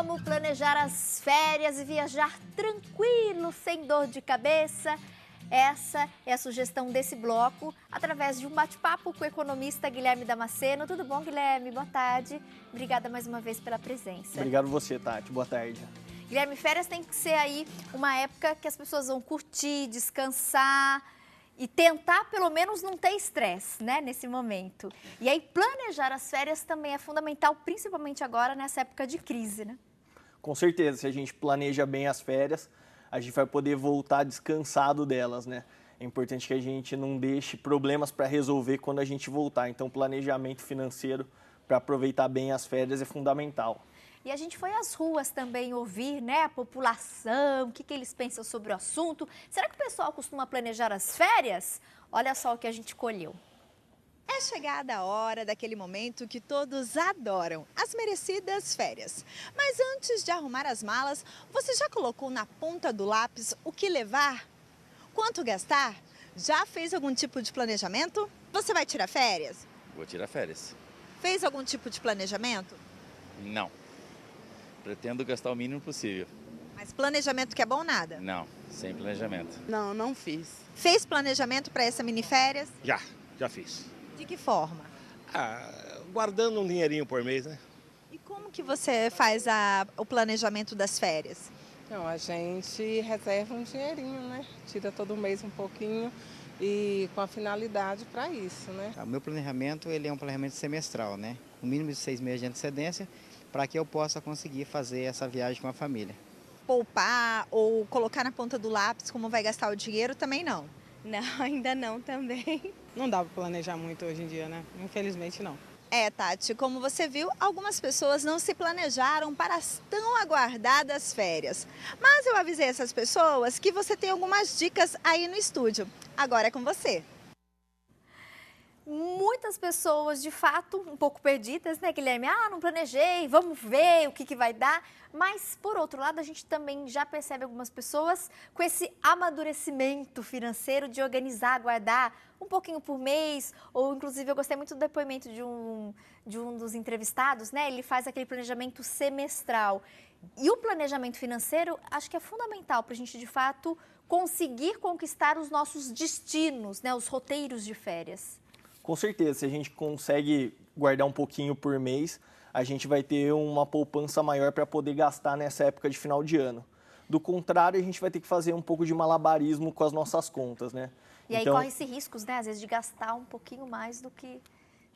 como planejar as férias e viajar tranquilo, sem dor de cabeça? Essa é a sugestão desse bloco, através de um bate-papo com o economista Guilherme Damasceno. Tudo bom, Guilherme? Boa tarde. Obrigada mais uma vez pela presença. Obrigado você, Tati. Boa tarde. Guilherme, férias tem que ser aí uma época que as pessoas vão curtir, descansar e tentar pelo menos não ter estresse, né, nesse momento. E aí planejar as férias também é fundamental, principalmente agora nessa época de crise, né? Com certeza, se a gente planeja bem as férias, a gente vai poder voltar descansado delas, né? É importante que a gente não deixe problemas para resolver quando a gente voltar. Então, planejamento financeiro para aproveitar bem as férias é fundamental. E a gente foi às ruas também ouvir, né, a população, o que eles pensam sobre o assunto. Será que o pessoal costuma planejar as férias? Olha só o que a gente colheu. É chegada a hora daquele momento que todos adoram, as merecidas férias. Mas antes de arrumar as malas, você já colocou na ponta do lápis o que levar? Quanto gastar? Já fez algum tipo de planejamento? Você vai tirar férias? Vou tirar férias. Fez algum tipo de planejamento? Não. Pretendo gastar o mínimo possível. Mas planejamento que é bom nada? Não, sem planejamento. Não, não fiz. Fez planejamento para essa mini férias? Já fiz. De que forma? Guardando um dinheirinho por mês, né? E como que você faz o planejamento das férias? Não, a gente reserva um dinheirinho, né? Tira todo mês um pouquinho e com a finalidade para isso, né? O meu planejamento ele é um planejamento semestral, né? Um mínimo de 6 meses de antecedência para que eu possa conseguir fazer essa viagem com a família. Poupar ou colocar na ponta do lápis como vai gastar o dinheiro também não? Não, ainda não também. Não dá para planejar muito hoje em dia, né? Infelizmente não. Tati, como você viu, algumas pessoas não se planejaram para as tão aguardadas férias. Mas eu avisei essas pessoas que você tem algumas dicas aí no estúdio. Agora é com você. Muitas pessoas, de fato, um pouco perdidas, né, Guilherme? Não planejei, vamos ver o que vai dar. Mas, por outro lado, a gente também já percebe algumas pessoas com esse amadurecimento financeiro de organizar, guardar um pouquinho por mês. Ou, inclusive, eu gostei muito do depoimento de um dos entrevistados, né? Ele faz aquele planejamento semestral. E o planejamento financeiro, acho que é fundamental para a gente, de fato, conseguir conquistar os nossos destinos, né? Os roteiros de férias. Com certeza, se a gente consegue guardar um pouquinho por mês, a gente vai ter uma poupança maior para poder gastar nessa época de final de ano. Do contrário, a gente vai ter que fazer um pouco de malabarismo com as nossas contas, né? E aí corre-se riscos, né? Às vezes de gastar um pouquinho mais do que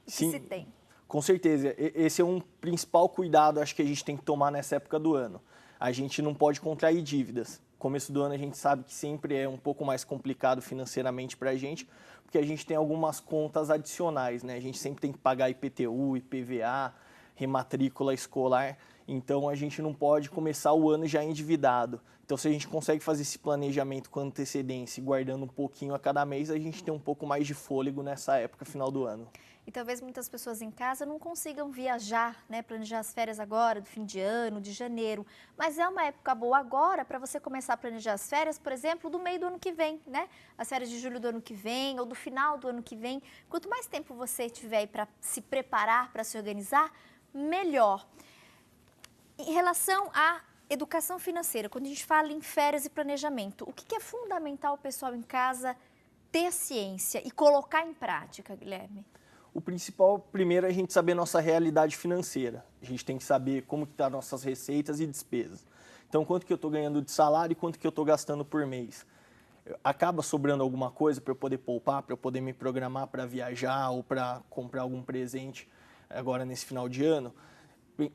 se tem. Com certeza. Esse é um principal cuidado, acho que a gente tem que tomar nessa época do ano. A gente não pode contrair dívidas. Começo do ano a gente sabe que sempre é um pouco mais complicado financeiramente para a gente, porque a gente tem algumas contas adicionais, né? A gente sempre tem que pagar IPTU, IPVA, rematrícula escolar, então a gente não pode começar o ano já endividado. Então, se a gente consegue fazer esse planejamento com antecedência e guardando um pouquinho a cada mês, a gente tem um pouco mais de fôlego nessa época, final do ano. E talvez muitas pessoas em casa não consigam viajar, né, planejar as férias agora, do fim de ano, de janeiro. Mas é uma época boa agora para você começar a planejar as férias, por exemplo, do meio do ano que vem, né? As férias de julho do ano que vem ou do final do ano que vem. Quanto mais tempo você tiver aí para se preparar, para se organizar, melhor. Em relação à educação financeira, quando a gente fala em férias e planejamento, o que é fundamental o pessoal em casa ter ciência e colocar em prática, Guilherme? O principal, primeiro, é a gente saber nossa realidade financeira. A gente tem que saber como que estão nossas receitas e despesas. Então, quanto que eu estou ganhando de salário e quanto que eu estou gastando por mês. Acaba sobrando alguma coisa para eu poder poupar, para eu poder me programar para viajar ou para comprar algum presente agora nesse final de ano.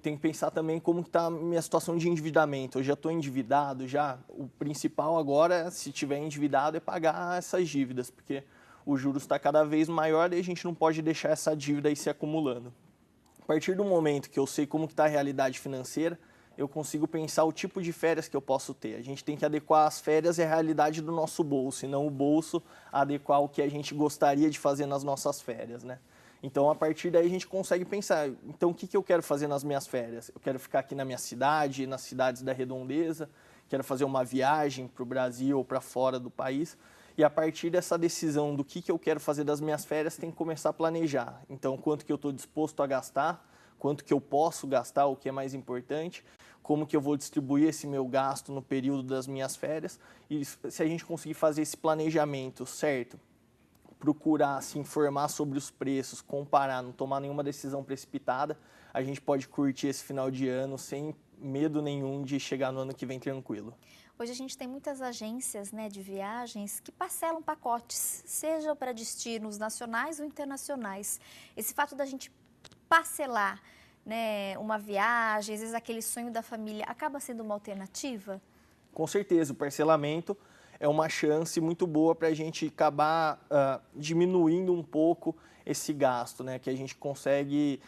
Tem que pensar também como está a minha situação de endividamento. Eu já estou endividado, já. O principal agora, se tiver endividado, é pagar essas dívidas, porque o juros está cada vez maior e a gente não pode deixar essa dívida aí se acumulando. A partir do momento que eu sei como está a realidade financeira, eu consigo pensar o tipo de férias que eu posso ter. A gente tem que adequar as férias à realidade do nosso bolso, e não o bolso adequar o que a gente gostaria de fazer nas nossas férias, né? Então, a partir daí, a gente consegue pensar, então, o que eu quero fazer nas minhas férias? Eu quero ficar aqui na minha cidade, nas cidades da redondeza, quero fazer uma viagem para o Brasil ou para fora do país. E a partir dessa decisão do que eu quero fazer das minhas férias, tem que começar a planejar. Então, quanto que eu estou disposto a gastar, quanto que eu posso gastar, o que é mais importante, como que eu vou distribuir esse meu gasto no período das minhas férias. E se a gente conseguir fazer esse planejamento certo, procurar se informar sobre os preços, comparar, não tomar nenhuma decisão precipitada, a gente pode curtir esse final de ano sem medo nenhum de chegar no ano que vem tranquilo. Hoje a gente tem muitas agências, né, de viagens que parcelam pacotes, seja para destinos nacionais ou internacionais. Esse fato da gente parcelar, né, uma viagem, às vezes aquele sonho da família, acaba sendo uma alternativa? Com certeza, o parcelamento é uma chance muito boa para a gente acabar diminuindo um pouco esse gasto, né, que a gente consegue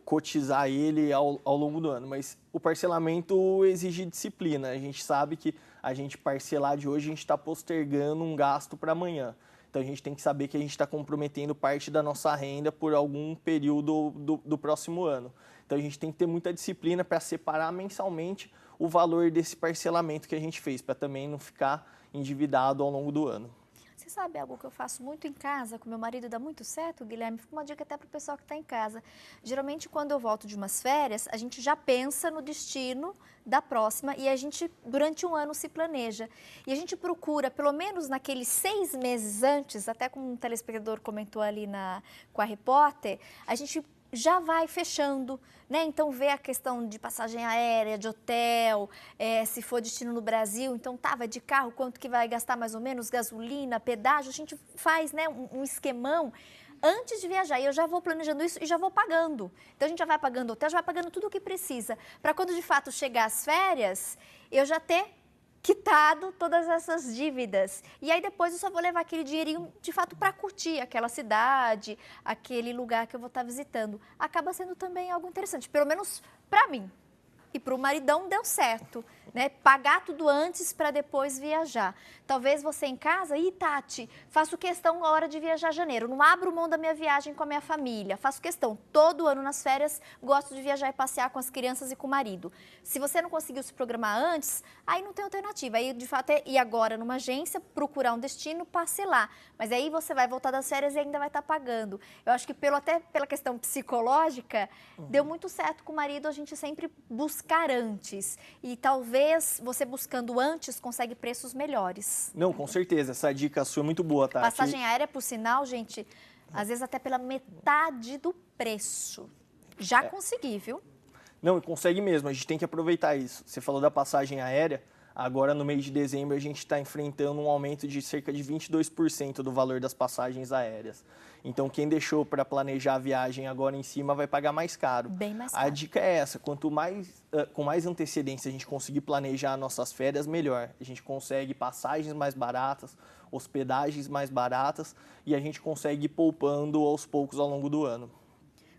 cotizar ele ao longo do ano, mas o parcelamento exige disciplina. A gente sabe que a gente parcelar de hoje, a gente está postergando um gasto para amanhã. Então a gente tem que saber que a gente está comprometendo parte da nossa renda por algum período do próximo ano. Então a gente tem que ter muita disciplina para separar mensalmente o valor desse parcelamento que a gente fez, para também não ficar endividado ao longo do ano. Você sabe algo que eu faço muito em casa, com meu marido e dá muito certo, Guilherme? Fica uma dica até para o pessoal que está em casa. Geralmente, quando eu volto de umas férias, a gente já pensa no destino da próxima e a gente, durante um ano, se planeja. E a gente procura, pelo menos naqueles 6 meses antes, até como um telespectador comentou ali com a repórter, a gente já vai fechando, né? Então, vê a questão de passagem aérea, de hotel, se for destino no Brasil, então vai de carro, quanto que vai gastar mais ou menos, gasolina, pedágio, a gente faz, né, um esquemão antes de viajar. E eu já vou planejando isso e já vou pagando. Então, a gente já vai pagando hotel, já vai pagando tudo o que precisa, para quando de fato chegar as férias, eu já ter quitado todas essas dívidas. E aí depois eu só vou levar aquele dinheirinho, de fato, para curtir aquela cidade, aquele lugar que eu vou estar visitando. Acaba sendo também algo interessante, pelo menos para mim. E para o maridão deu certo, né? Pagar tudo antes para depois viajar. Talvez você em casa, Tati, faço questão na hora de viajar em janeiro, não abro mão da minha viagem com a minha família, faço questão, todo ano nas férias, gosto de viajar e passear com as crianças e com o marido. Se você não conseguiu se programar antes, aí não tem alternativa, aí de fato é ir agora numa agência, procurar um destino, parcelar, mas aí você vai voltar das férias e ainda vai estar pagando. Eu acho que até pela questão psicológica, deu muito certo com o marido a gente sempre buscar antes, e talvez você buscando antes consegue preços melhores. Não, com certeza. Essa dica sua é muito boa, Tati. Passagem aérea, por sinal, gente, às vezes até pela metade do preço. Já consegui, viu? Não, consegue mesmo. A gente tem que aproveitar isso. Você falou da passagem aérea. Agora, no mês de dezembro, a gente está enfrentando um aumento de cerca de 22% do valor das passagens aéreas. Então, quem deixou para planejar a viagem agora em cima vai pagar mais caro. Bem mais caro. A dica é essa, com mais antecedência a gente conseguir planejar nossas férias, melhor. A gente consegue passagens mais baratas, hospedagens mais baratas e a gente consegue ir poupando aos poucos ao longo do ano.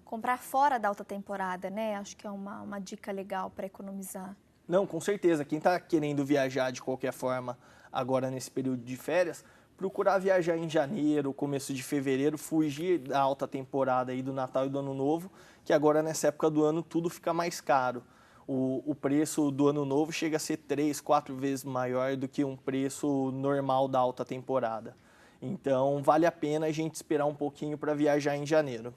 Comprar fora da alta temporada, né? Acho que é uma dica legal para economizar. Não, com certeza. Quem está querendo viajar de qualquer forma agora nesse período de férias, procurar viajar em janeiro, começo de fevereiro, fugir da alta temporada aí do Natal e do Ano Novo, que agora nessa época do ano tudo fica mais caro. O preço do Ano Novo chega a ser 3, 4 vezes maior do que um preço normal da alta temporada. Então, vale a pena a gente esperar um pouquinho para viajar em janeiro.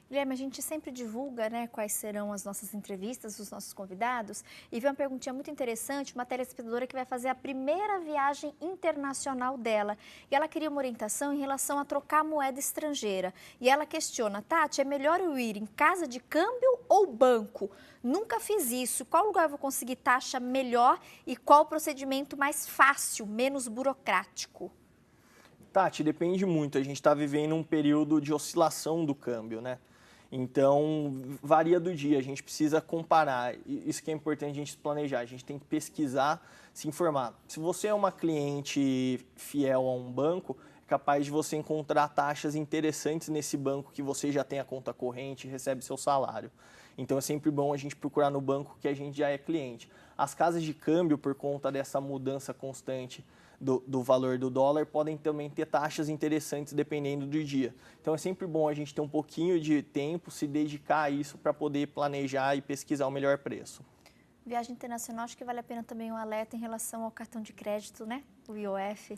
Guilherme, a gente sempre divulga, né, quais serão as nossas entrevistas, os nossos convidados. E veio uma perguntinha muito interessante, uma telespectadora que vai fazer a primeira viagem internacional dela. E ela queria uma orientação em relação a trocar moeda estrangeira. E ela questiona, Tati, é melhor eu ir em casa de câmbio ou banco? Nunca fiz isso. Qual lugar eu vou conseguir taxa melhor e qual o procedimento mais fácil, menos burocrático? Tati, depende muito. A gente está vivendo um período de oscilação do câmbio, né? Então, varia do dia, a gente precisa comparar, isso que é importante a gente planejar, a gente tem que pesquisar, se informar. Se você é uma cliente fiel a um banco, é capaz de você encontrar taxas interessantes nesse banco que você já tem a conta corrente e recebe seu salário. Então, é sempre bom a gente procurar no banco que a gente já é cliente. As casas de câmbio, por conta dessa mudança constante do valor do dólar, podem também ter taxas interessantes dependendo do dia. Então é sempre bom a gente ter um pouquinho de tempo, se dedicar a isso para poder planejar e pesquisar o melhor preço. Viagem internacional, acho que vale a pena também um alerta em relação ao cartão de crédito, né? O IOF.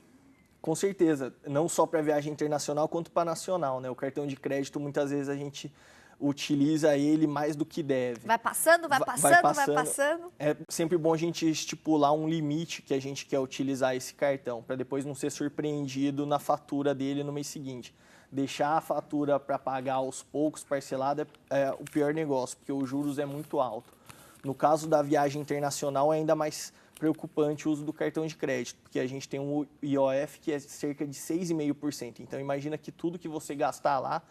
Com certeza, não só para viagem internacional quanto para nacional, né? O cartão de crédito, muitas vezes a gente utiliza ele mais do que deve. Vai passando, vai passando. É sempre bom a gente estipular um limite que a gente quer utilizar esse cartão, para depois não ser surpreendido na fatura dele no mês seguinte. Deixar a fatura para pagar aos poucos, parcelada, é o pior negócio, porque os juros é muito alto. No caso da viagem internacional, é ainda mais preocupante o uso do cartão de crédito, porque a gente tem um IOF que é cerca de 6,5%. Então, imagina que tudo que você gastar lá,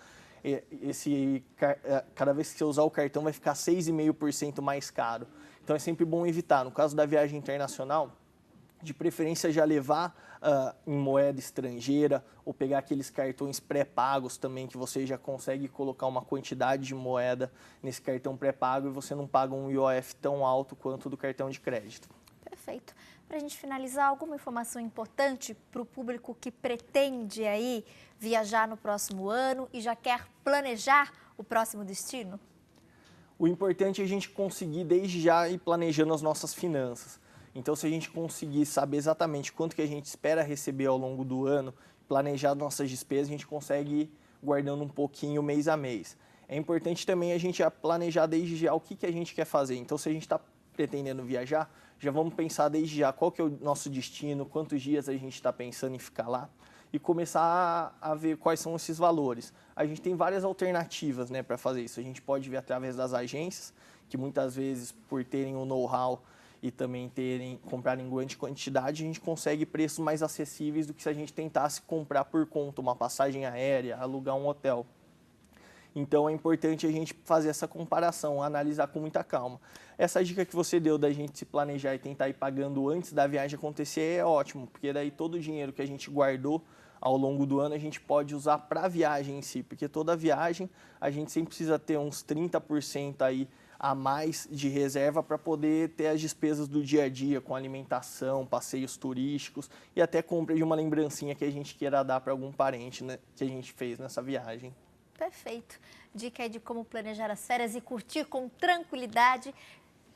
cada vez que você usar o cartão vai ficar 6,5% mais caro. Então é sempre bom evitar. No caso da viagem internacional, de preferência já levar em moeda estrangeira ou pegar aqueles cartões pré-pagos também, que você já consegue colocar uma quantidade de moeda nesse cartão pré-pago e você não paga um IOF tão alto quanto do cartão de crédito. Perfeito. Para a gente finalizar, alguma informação importante para o público que pretende aí viajar no próximo ano e já quer planejar o próximo destino? O importante é a gente conseguir desde já ir planejando as nossas finanças. Então, se a gente conseguir saber exatamente quanto que a gente espera receber ao longo do ano, planejar nossas despesas, a gente consegue ir guardando um pouquinho mês a mês. É importante também a gente planejar desde já o que a gente quer fazer. Então, se a gente está pretendendo viajar, já vamos pensar desde já qual que é o nosso destino, quantos dias a gente está pensando em ficar lá e começar a ver quais são esses valores. A gente tem várias alternativas, né, para fazer isso. A gente pode ver através das agências, que muitas vezes, por terem o know-how e também comprarem em grande quantidade, a gente consegue preços mais acessíveis do que se a gente tentasse comprar por conta, uma passagem aérea, alugar um hotel. Então, é importante a gente fazer essa comparação, analisar com muita calma. Essa dica que você deu da gente se planejar e tentar ir pagando antes da viagem acontecer é ótimo, porque daí todo o dinheiro que a gente guardou ao longo do ano a gente pode usar para a viagem em si, porque toda viagem a gente sempre precisa ter uns 30% aí a mais de reserva para poder ter as despesas do dia a dia, com alimentação, passeios turísticos e até compra de uma lembrancinha que a gente queira dar para algum parente, né, que a gente fez nessa viagem. Perfeito. Dica aí de como planejar as férias e curtir com tranquilidade.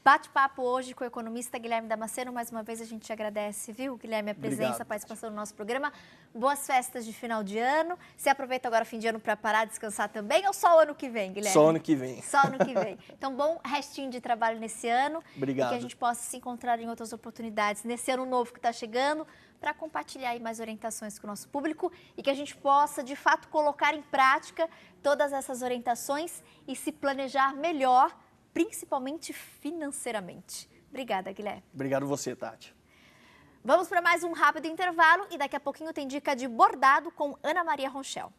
Bate-papo hoje com o economista Guilherme Damasceno. Mais uma vez a gente agradece, viu, Guilherme, a presença, Obrigado, a participação no nosso programa. Boas festas de final de ano. Você aproveita agora o fim de ano para parar, descansar também ou só o ano que vem, Guilherme? Só ano que vem. Só ano que vem. Então, bom restinho de trabalho nesse ano. Obrigado. E que a gente possa se encontrar em outras oportunidades nesse ano novo que está chegando, para compartilhar aí mais orientações com o nosso público e que a gente possa, de fato, colocar em prática todas essas orientações e se planejar melhor, principalmente financeiramente. Obrigada, Guilherme. Obrigado você, Tati. Vamos para mais um rápido intervalo e daqui a pouquinho tem dica de bordado com Ana Maria Ronchel.